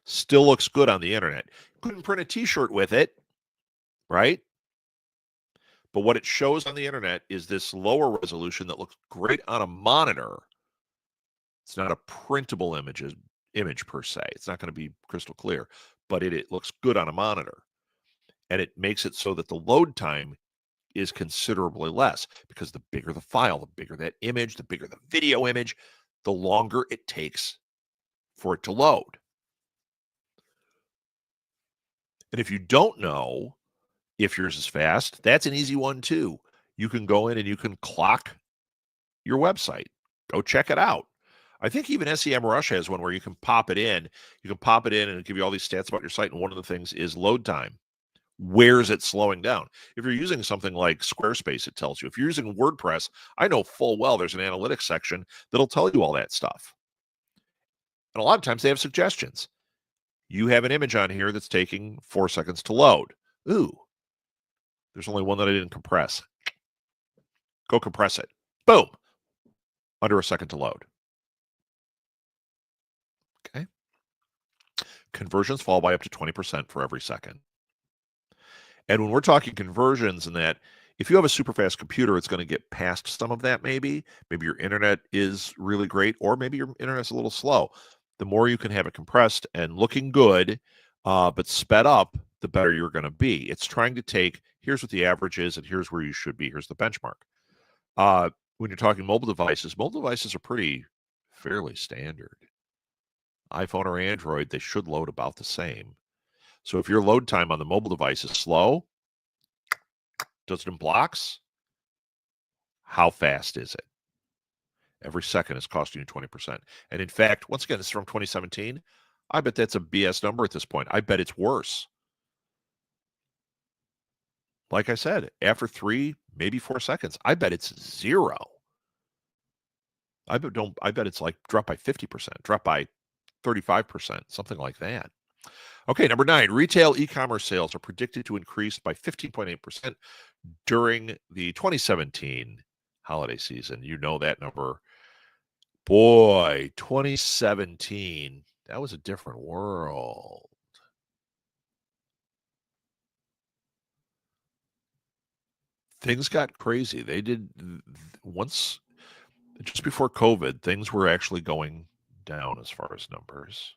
Still looks good on the internet. Couldn't print a t-shirt with it, right? But what it shows on the internet is this lower resolution that looks great on a monitor. It's not a printable image per se. It's not going to be crystal clear, but it looks good on a monitor. And it makes it so that the load time is considerably less, because the bigger the file, the bigger that image, the bigger the video image, the longer it takes for it to load. And if you don't know if yours is fast, that's an easy one too. You can go in and you can clock your website. Go check it out. I think even SEMrush has one where you can pop it in. You can pop it in and it'll give you all these stats about your site. And one of the things is load time. Where is it slowing down? If you're using something like Squarespace, it tells you. If you're using WordPress, I know full well there's an analytics section that'll tell you all that stuff. And a lot of times they have suggestions. You have an image on here that's taking 4 seconds to load. Ooh, there's only one that I didn't compress. Go compress it. Boom. Under a second to load. Okay. Conversions fall by up to 20% for every second. And when we're talking conversions and that, if you have a super fast computer, it's going to get past some of that maybe. Maybe your internet is really great, or maybe your internet's a little slow. The more you can have it compressed and looking good, but sped up, the better you're going to be. It's trying to take, here's what the average is, and here's where you should be. Here's the benchmark. When you're talking mobile devices are pretty fairly standard. iPhone or Android, they should load about the same. So if your load time on the mobile device is slow, does it in blocks? How fast is it? Every second is costing you 20%. And in fact, once again, this is from 2017. I bet that's a BS number at this point. I bet it's worse. Like I said, after 3, maybe 4 seconds, I bet it's 0. I bet it's like drop by 50%, drop by 35%, something like that. Okay, number 9, retail e-commerce sales are predicted to increase by 15.8% during the 2017 holiday season. You know that number. Boy, 2017, that was a different world. Things got crazy. They did once, just before COVID, things were actually going down as far as numbers.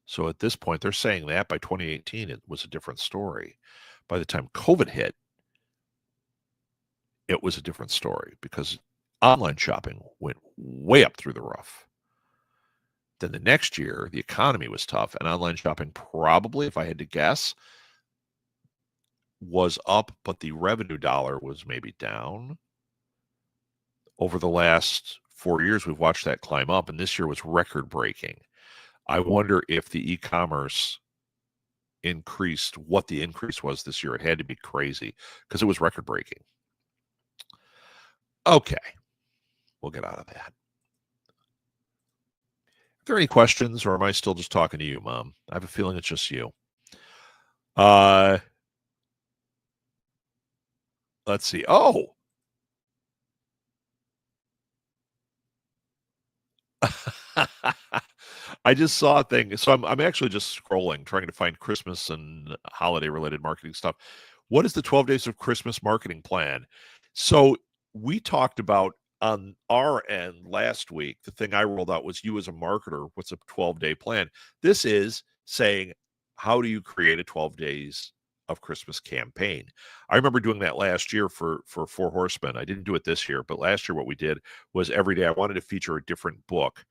So at this point, they're saying that by 2018, it was a different story. By the time COVID hit, it was a different story because online shopping went way up through the roof. Then the next year, the economy was tough, and online shopping probably, if I had to guess, was up, but the revenue dollar was maybe down. Over the last 4 years, we've watched that climb up, and this year was record-breaking. I wonder if the e-commerce increased, what the increase was this year. It had to be crazy because it was record-breaking. Okay, we'll get out of that. Are there any questions, or am I still just talking to you, Mom? I have a feeling it's just you. Let's see. Oh, I just saw a thing. So I'm actually just scrolling, trying to find Christmas and holiday related marketing stuff. What is the 12 days of Christmas marketing plan? So we talked about on our end last week, the thing I rolled out was you as a marketer, what's a 12-day plan? This is saying, how do you create a 12 days of Christmas campaign? I remember doing that last year for Four Horsemen. I didn't do it this year, but last year what we did was every day I wanted to feature a different book.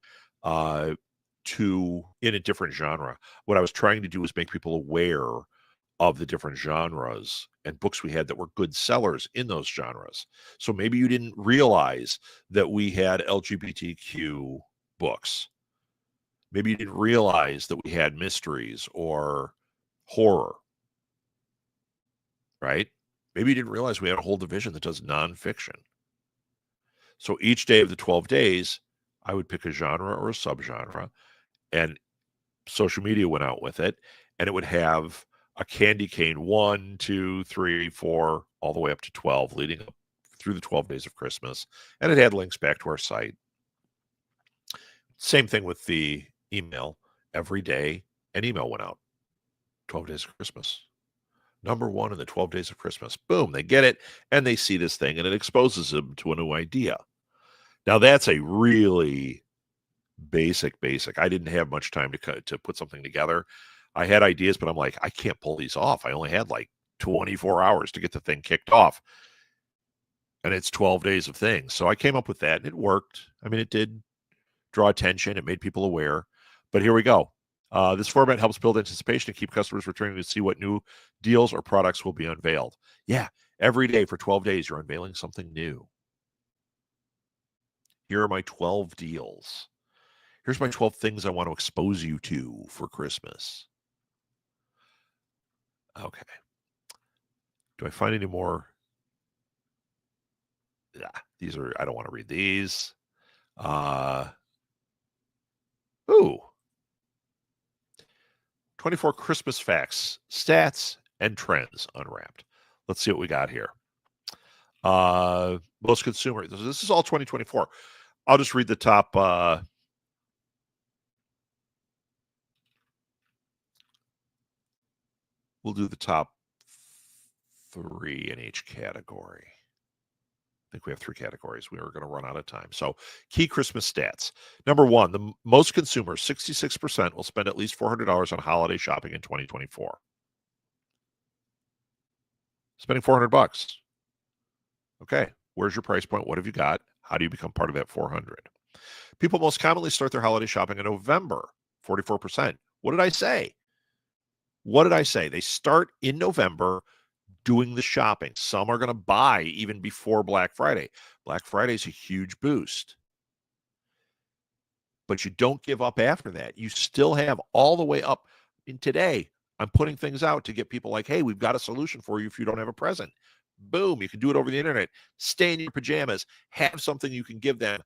To in a different genre. What I was trying to do was make people aware of the different genres and books we had that were good sellers in those genres. So maybe you didn't realize that we had LGBTQ books. Maybe you didn't realize that we had mysteries or horror, right? Maybe you didn't realize we had a whole division that does nonfiction. So each day of the 12 days, I would pick a genre or a subgenre, and social media went out with it, and it would have a candy cane 1, 2, 3, 4, all the way up to 12, leading up through the 12 days of Christmas. And it had links back to our site. Same thing with the email. Every day, an email went out. 12 days of Christmas. Number one in the 12 days of Christmas. Boom, they get it, and they see this thing, and it exposes them to a new idea. Now, that's a really basic. I didn't have much time to put something together. I had ideas, but I'm like, I can't pull these off. I only had like 24 hours to get the thing kicked off. And it's 12 days of things. So I came up with that, and it worked. I mean, it did draw attention. It made people aware. But here we go. This format helps build anticipation and keep customers returning to see what new deals or products will be unveiled. Yeah, every day for 12 days, you're unveiling something new. Here are my 12 deals. Here's my 12 things I want to expose you to for Christmas. Okay. Do I find any more? Yeah, these are, I don't want to read these. Ooh. 24 Christmas facts, stats, and trends unwrapped. Let's see what we got here. Most consumer. This is all 2024. I'll just read the top. We'll do the top 3 in each category. I think we have 3 categories. We are going to run out of time. So, key Christmas stats. Number 1, the most consumers, 66%, will spend at least $400 on holiday shopping in 2024. Spending $400. Okay, where's your price point? What have you got? How do you become part of that 400? People most commonly start their holiday shopping in November, 44%. What did I say? They start in November doing the shopping. Some are going to buy even before Black Friday. Black Friday is a huge boost. But you don't give up after that. You still have all the way up. In today, I'm putting things out to get people like, hey, we've got a solution for you if you don't have a present. Boom, you can do it over the internet. Stay in your pajamas. Have something you can give them.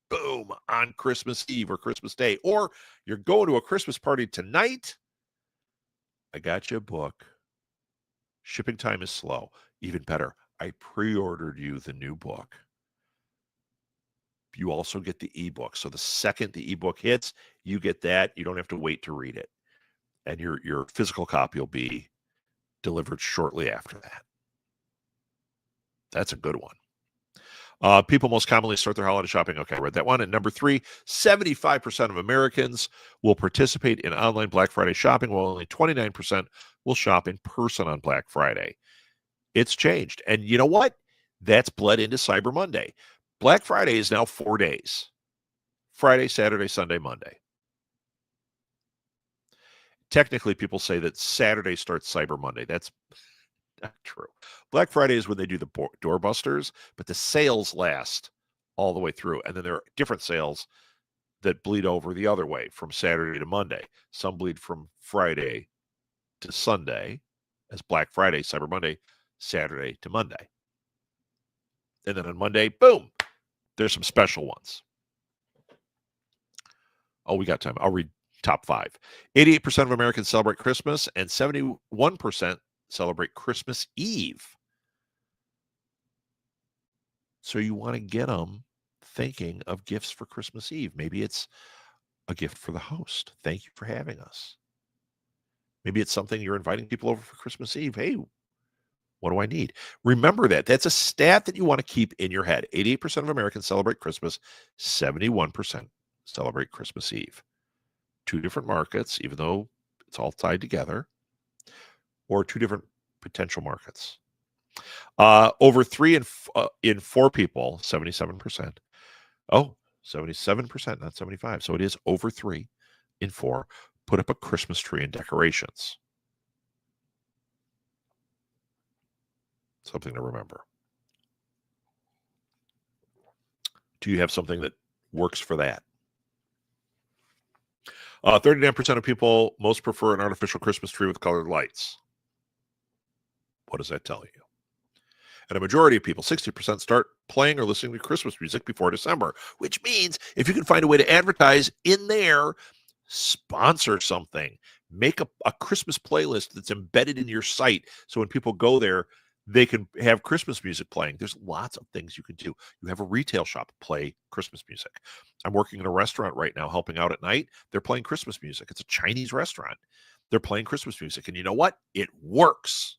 Boom, on Christmas Eve or Christmas Day. Or you're going to a Christmas party tonight. I got you a book. Shipping time is slow. Even better, I pre-ordered you the new book. You also get the ebook. So the second the ebook hits, you get that. You don't have to wait to read it. And your physical copy will be delivered shortly after that. That's a good one. People most commonly start their holiday shopping. Okay, I read that one. And number 3, 75% of Americans will participate in online Black Friday shopping, while only 29% will shop in person on Black Friday. It's changed. And you know what? That's bled into Cyber Monday. Black Friday is now 4 days. Friday, Saturday, Sunday, Monday. Technically, people say that Saturday starts Cyber Monday. That's not true. Black Friday is when they do the doorbusters, but the sales last all the way through. And then there are different sales that bleed over the other way from Saturday to Monday. Some bleed from Friday to Sunday as Black Friday, Cyber Monday, Saturday to Monday. And then on Monday, boom, there's some special ones. Oh, we got time. I'll read top 5. 88% of Americans celebrate Christmas, and 71% celebrate Christmas Eve. So you want to get them thinking of gifts for Christmas Eve. Maybe it's a gift for the host. Thank you for having us. Maybe it's something you're inviting people over for Christmas Eve. Hey, what do I need? Remember that. That's a stat that you want to keep in your head. 88% of Americans celebrate Christmas, 71% celebrate Christmas Eve. Two different markets, even though it's all tied together, or two different potential markets. Over 3 in 4 people, 77%. Oh, 77%, not 75. So it is over 3 in 4 put up a Christmas tree and decorations. Something to remember. Do you have something that works for that? 39% of people most prefer an artificial Christmas tree with colored lights. What does that tell you? And a majority of people, 60%, start playing or listening to Christmas music before December, which means if you can find a way to advertise in there, sponsor something, make a Christmas playlist that's embedded in your site. So when people go there, they can have Christmas music playing. There's lots of things you can do. You have a retail shop, play Christmas music. I'm working in a restaurant right now, helping out at night. They're playing Christmas music. It's a Chinese restaurant. They're playing Christmas music. And you know what? It works.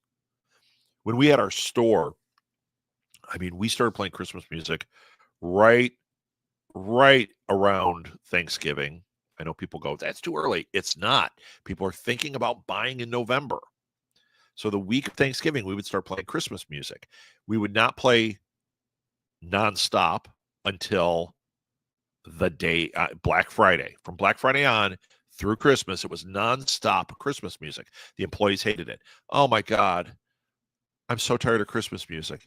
When we had our store, I mean, we started playing Christmas music right around Thanksgiving. I know people go, that's too early. It's not. People are thinking about buying in November. So the week of Thanksgiving, we would start playing Christmas music. We would not play nonstop until the day, Black Friday. From Black Friday on through Christmas, it was nonstop Christmas music. The employees hated it. Oh my God, I'm so tired of Christmas music.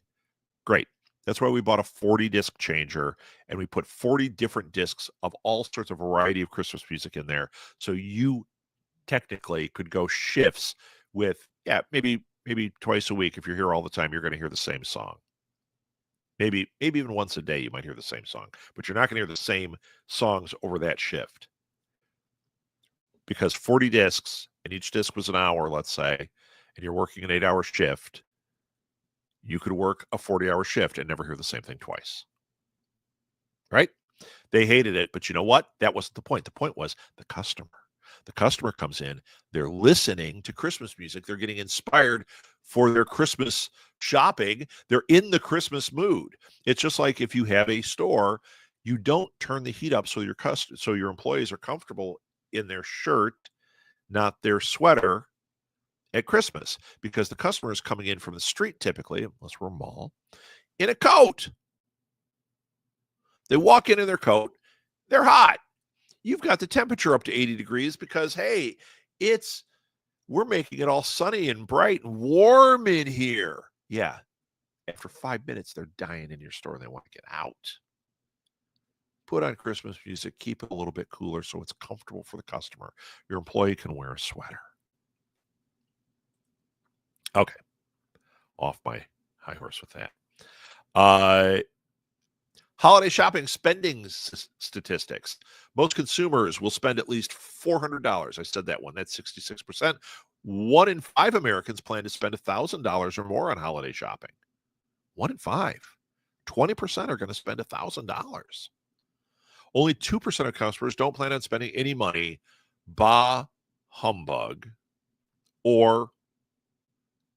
Great. That's why we bought a 40 disc changer and we put 40 different discs of all sorts of variety of Christmas music in there. So you technically could go shifts with, maybe twice a week. If you're here all the time, you're going to hear the same song. Maybe even once a day, you might hear the same song, but you're not going to hear the same songs over that shift. Because 40 discs and each disc was an hour, let's say, and you're working an 8-hour shift, you could work a 40-hour shift and never hear the same thing twice. Right? They hated it, but you know what? That wasn't the point. The point was the customer. The customer comes in, they're listening to Christmas music, they're getting inspired for their Christmas shopping, they're in the Christmas mood. It's just like if you have a store, you don't turn the heat up so your employees are comfortable in their shirt, not their sweater at Christmas, because the customer is coming in from the street typically, unless we're a mall, in a coat. They walk in their coat, they're hot. You've got the temperature up to 80 degrees because, hey, we're making it all sunny and bright and warm in here. Yeah. After 5 minutes, they're dying in your store and they want to get out. Put on Christmas music, keep it a little bit cooler so it's comfortable for the customer. Your employee can wear a sweater. Okay. Off my high horse with that. Holiday shopping spending statistics. Most consumers will spend at least $400. I said that one. That's 66%. 1 in 5 Americans plan to spend $1,000 or more on holiday shopping. 1 in 5. 20% are going to spend $1,000. Only 2% of customers don't plan on spending any money. Bah humbug. Or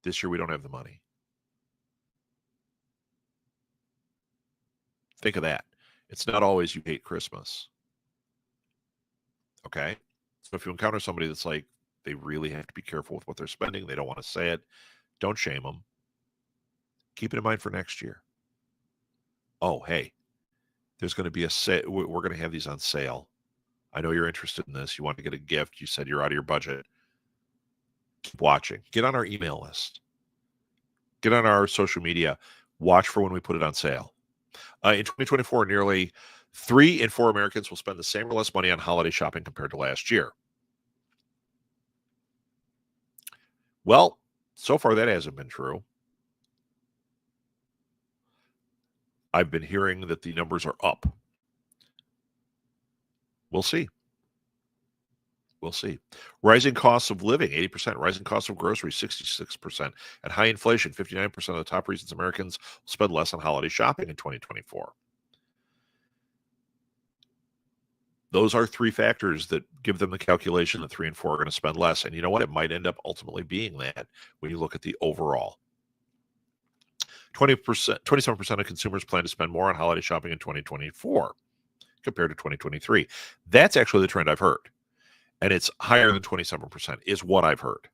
this year we don't have the money. Think of that. It's not always you hate Christmas. Okay? So if you encounter somebody that's like, they really have to be careful with what they're spending, they don't want to say it, don't shame them. Keep it in mind for next year. Oh, hey, there's going to be a sale. We're going to have these on sale. I know you're interested in this. You want to get a gift. You said you're out of your budget. Keep watching. Get on our email list. Get on our social media. Watch for when we put it on sale. In 2024, nearly 3 in 4 Americans will spend the same or less money on holiday shopping compared to last year. Well, so far that hasn't been true. I've been hearing that the numbers are up. We'll see. We'll see. Rising costs of living, 80%. Rising costs of groceries, 66%. And high inflation, 59% of the top reasons Americans will spend less on holiday shopping in 2024. Those are three factors that give them the calculation that 3 and 4 are going to spend less. And you know what? It might end up ultimately being that when you look at the overall. 27% of consumers plan to spend more on holiday shopping in 2024 compared to 2023. That's actually the trend I've heard. And it's higher than 27% is what I've heard.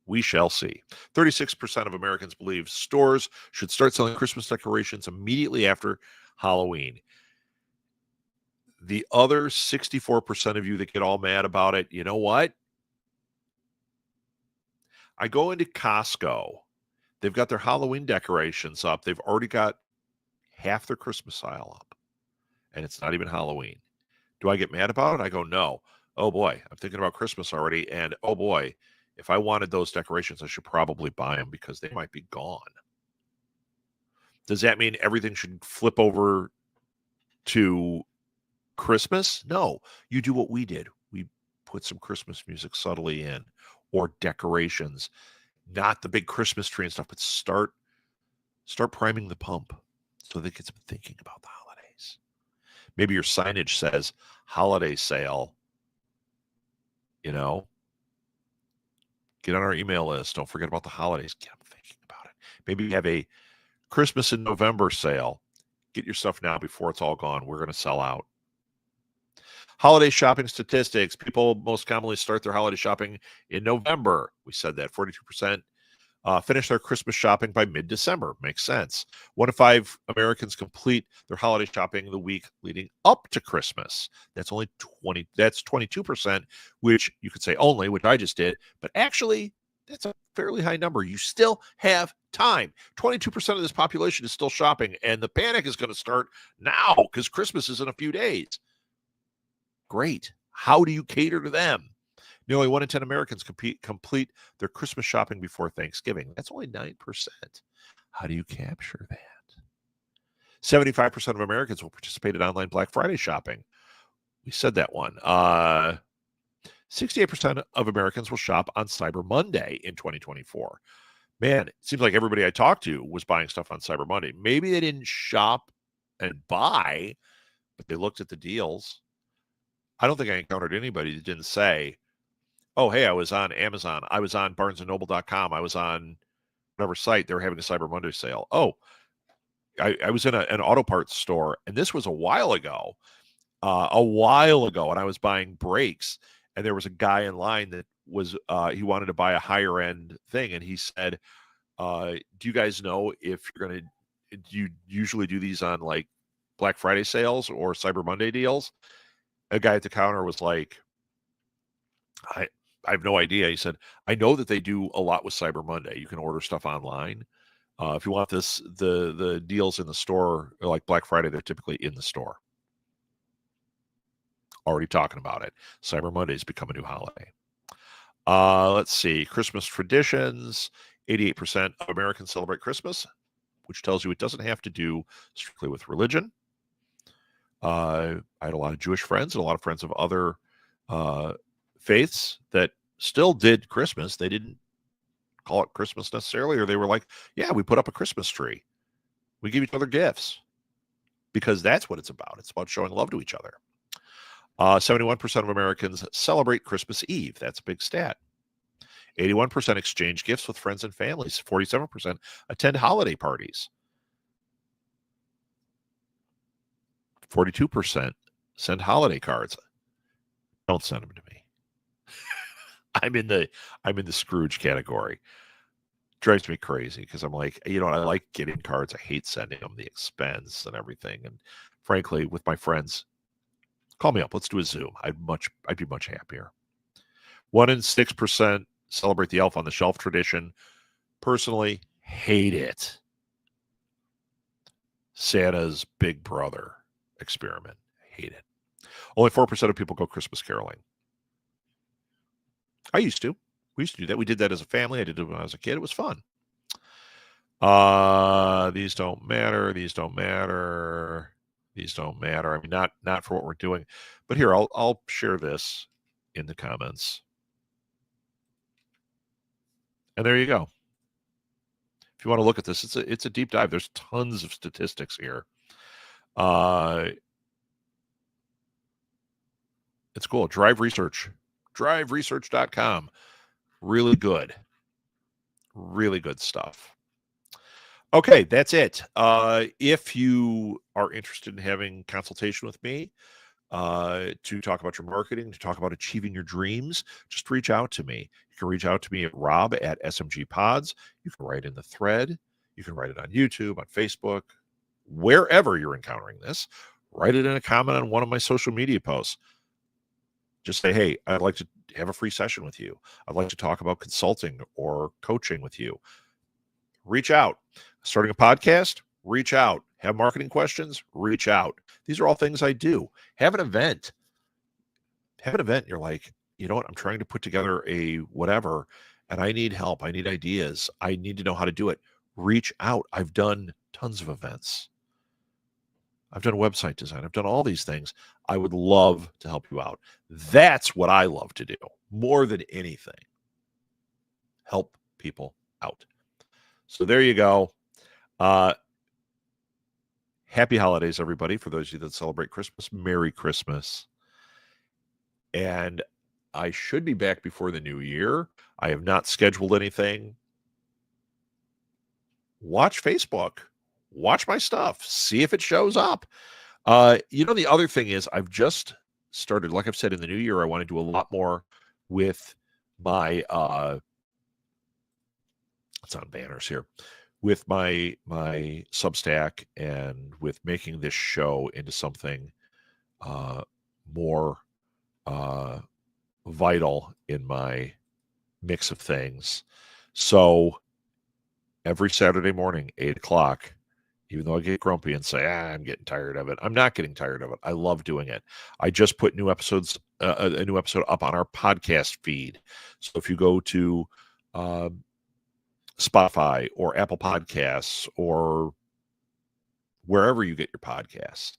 We shall see. 36% of Americans believe stores should start selling Christmas decorations immediately after Halloween. The other 64% of you that get all mad about it, you know what? I go into Costco. They've got their Halloween decorations up. They've already got half their Christmas aisle up. And it's not even Halloween. Do I get mad about it? I go, no. Oh boy, I'm thinking about Christmas already. And oh boy, if I wanted those decorations, I should probably buy them because they might be gone. Does that mean everything should flip over to Christmas? No, you do what we did. We put some Christmas music subtly in or decorations, not the big Christmas tree and stuff, but start priming the pump so they get some thinking about the holidays. Maybe your signage says holiday sale, you know, get on our email list. Don't forget about the holidays. Get them thinking about it. Maybe you have a Christmas in November sale. Get your stuff now before it's all gone. We're going to sell out. Holiday shopping statistics. People most commonly start their holiday shopping in November. We said that 42% finish their Christmas shopping by mid-December. Makes sense. 1 in 5 Americans complete their holiday shopping the week leading up to Christmas. That's only 20. That's 22%, which you could say only, which I just did, but actually that's a fairly high number. You still have time. 22% of this population is still shopping, and the panic is going to start now because Christmas is in a few days. Great. How do you cater to them? Nearly 1 in 10 Americans complete their Christmas shopping before Thanksgiving. That's only 9%. How do you capture that? 75% of Americans will participate in online Black Friday shopping. We said that one. 68% of Americans will shop on Cyber Monday in 2024. Man, it seems like everybody I talked to was buying stuff on Cyber Monday. Maybe they didn't shop and buy, but they looked at the deals. I don't think I encountered anybody that didn't say, oh, hey, I was on Amazon. I was on barnesandnoble.com. I was on whatever site. They were having a Cyber Monday sale. Oh, I was in an auto parts store, and this was a while ago, and I was buying brakes, and there was a guy in line that was, he wanted to buy a higher end thing, and he said, do you guys know if you're going to, do you usually do these on like Black Friday sales or Cyber Monday deals? A guy at the counter was like, I have no idea. He said, I know that they do a lot with Cyber Monday. You can order stuff online. If you want this, the deals in the store, like Black Friday, they're typically in the store. Already talking about it. Cyber Monday's become a new holiday. Let's see. Christmas traditions. 88% of Americans celebrate Christmas, which tells you it doesn't have to do strictly with religion. I had a lot of Jewish friends and a lot of friends of other faiths that still did Christmas. They didn't call it Christmas necessarily, or they were like, yeah, we put up a Christmas tree. We give each other gifts because that's what it's about. It's about showing love to each other. 71% of Americans celebrate Christmas Eve. That's a big stat. 81% exchange gifts with friends and families. 47% attend holiday parties. 42% send holiday cards. Don't send them to me. I'm in the Scrooge category. Drives me crazy because I'm like, I like getting cards. I hate sending them, the expense and everything. And frankly, with my friends, call me up. Let's do a Zoom. I'd be much happier. 1 in 6% celebrate the elf on the shelf tradition. Personally, hate it. Santa's big brother experiment. Hate it. Only 4% of people go Christmas caroling. I used to. We used to do that. We did that as a family. I did it when I was a kid. It was fun. These don't matter. These don't matter. These don't matter. I mean, not for what we're doing. But here, I'll share this in the comments. And there you go. If you want to look at this, it's a deep dive. There's tons of statistics here. It's cool. Drive Research. DriveResearch.com. Really good. Really good stuff. Okay, that's it. If you are interested in having consultation with me to talk about your marketing, to talk about achieving your dreams, just reach out to me. You can reach out to me at rob@smgpods. You can write in the thread. You can write it on YouTube, on Facebook, wherever you're encountering this. Write it in a comment on one of my social media posts. Just say, hey, I'd like to have a free session with you. I'd like to talk about consulting or coaching with you. Reach out. Starting a podcast? Reach out. Have marketing questions? Reach out. These are all things I do. Have an event. You're like, you know what? I'm trying to put together a whatever, and I need help. I need ideas. I need to know how to do it. Reach out. I've done tons of events. I've done website design. I've done all these things. I would love to help you out. That's what I love to do more than anything. Help people out. So there you go. Happy holidays, everybody. For those of you that celebrate Christmas, Merry Christmas. And I should be back before the new year. I have not scheduled anything. Watch Facebook. Watch my stuff. See if it shows up. The other thing is I've just started, like I've said, in the new year, I want to do a lot more with my it's on banners here, with my Substack and with making this show into something more vital in my mix of things. So every Saturday morning, 8:00, even though I get grumpy and say, I'm getting tired of it, I'm not getting tired of it. I love doing it. I just put a new episode up on our podcast feed. So if you go to Spotify or Apple Podcasts or wherever you get your podcasts,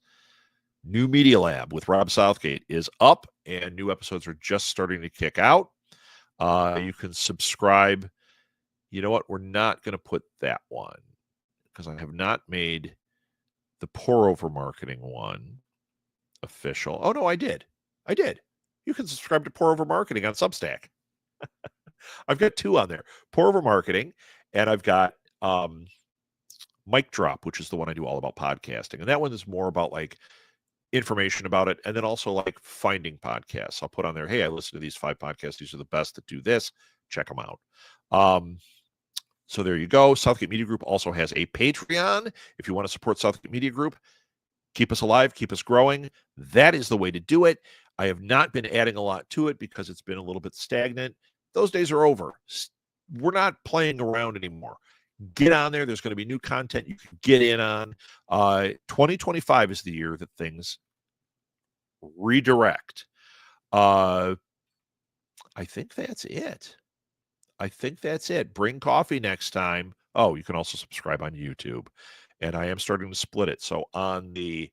New Media Lab with Rob Southgate is up, and new episodes are just starting to kick out. You can subscribe. You know what? We're not going to put that one because I have not made the pour over marketing one official. Oh, no, I did. You can subscribe to Pour Over Marketing on Substack. I've got two on there, Pour Over Marketing, and I've got Mic Drop, which is the one I do all about podcasting. And that one is more about like information about it, and then also like finding podcasts. I'll put on there, hey, I listen to these 5 podcasts. These are the best that do this. Check them out. So there you go. Southgate Media Group also has a Patreon. If you want to support Southgate Media Group, keep us alive, keep us growing, that is the way to do it. I have not been adding a lot to it because it's been a little bit stagnant. Those days are over. We're not playing around anymore. Get on there. There's going to be new content you can get in on. 2025 is the year that things redirect. I think that's it. Bring coffee next time. Oh, you can also subscribe on YouTube. And I am starting to split it. So on the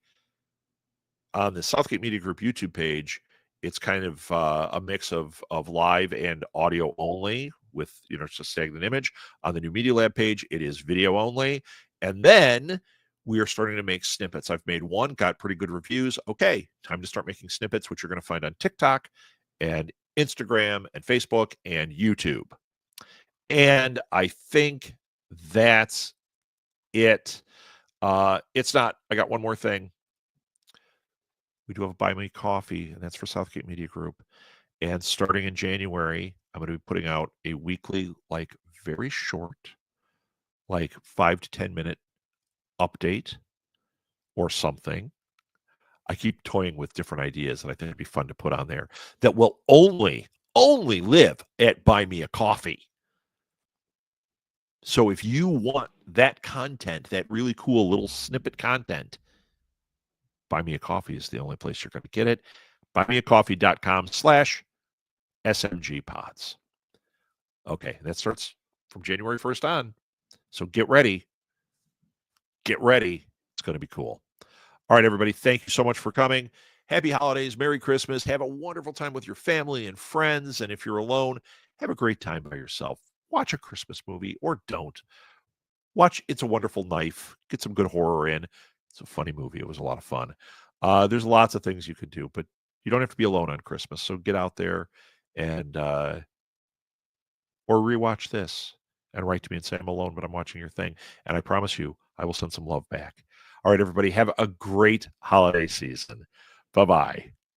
Southgate Media Group YouTube page, it's kind of a mix of live and audio only with, just a stagnant image. On the New Media Lab page, it is video only. And then we are starting to make snippets. I've made one, got pretty good reviews. Okay, time to start making snippets, which you're going to find on TikTok and Instagram and Facebook and YouTube. And I think that's it. It's not. I got one more thing. We do have a Buy Me Coffee, and that's for Southgate Media Group. And starting in January, I'm going to be putting out a weekly, like very short, like 5 to 10 minute update or something. I keep toying with different ideas that I think would be fun to put on there that will only live at Buy Me a Coffee. So if you want that content, that really cool little snippet content, Buy Me a Coffee is the only place you're going to get it. buymeacoffee.com/SMGpods. Okay, that starts from January 1st on. So get ready. It's going to be cool. All right, everybody, thank you so much for coming. Happy holidays. Merry Christmas. Have a wonderful time with your family and friends. And if you're alone, have a great time by yourself. Watch a Christmas movie or don't. Watch It's a Wonderful Knife. Get some good horror in. It's a funny movie. It was a lot of fun. There's lots of things you could do, but You don't have to be alone on Christmas. So get out there and or rewatch this and write to me and say I'm alone, but I'm watching your thing. And I promise you, I will send some love back. All right, everybody, have a great holiday season. Bye-bye.